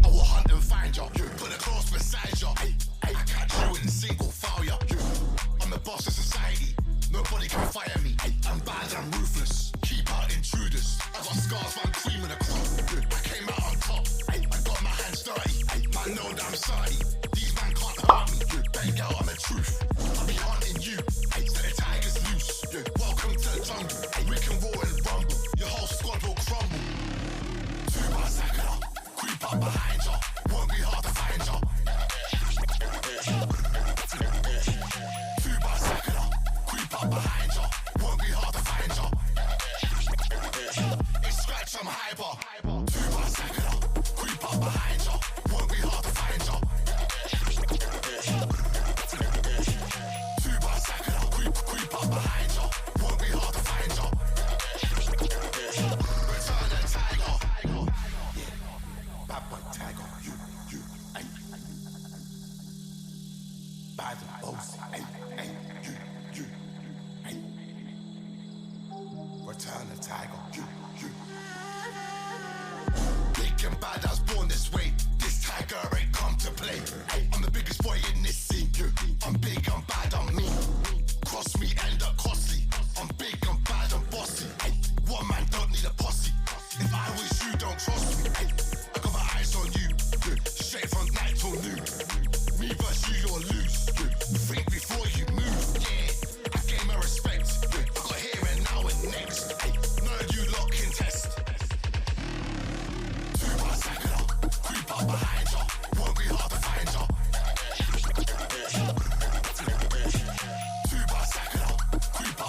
I will hunt and find ya. Put a cross beside ya. I catch you in single file ya. I'm the boss of society. Nobody can fire me. I'm bad and ruthless. Keep out intruders. I got scars, man, cream in the crop. I came out on top. I got my hands dirty. Man know that I'm sorry. These man can't hurt me. Bang out on the truth. I'll be hunting you. So the tiger's loose. Welcome to the jungle. We can roar and rumble. Your whole squad will crumble. 2 by second. Creep up behind ya. Won't be hard to find ya. 2 by second. Creep up behind ya. Won't be hard to find ya. It's scratch, I'm hyper. 2 by second. Creep up behind ya. Won't be hard to find ya. 2 by second. Creep up behind ya. Won't be hard to find ya. Return the tiger. Yeah. Bad boy tiger. You. Ay. Bad boss. Ay. You. Ay. Return the tiger. You. Big and bad, I was born this way. This tiger ain't come to play. I'm the biggest boy in this scene. I'm big, I'm bad, I'm mean. Cross me, end up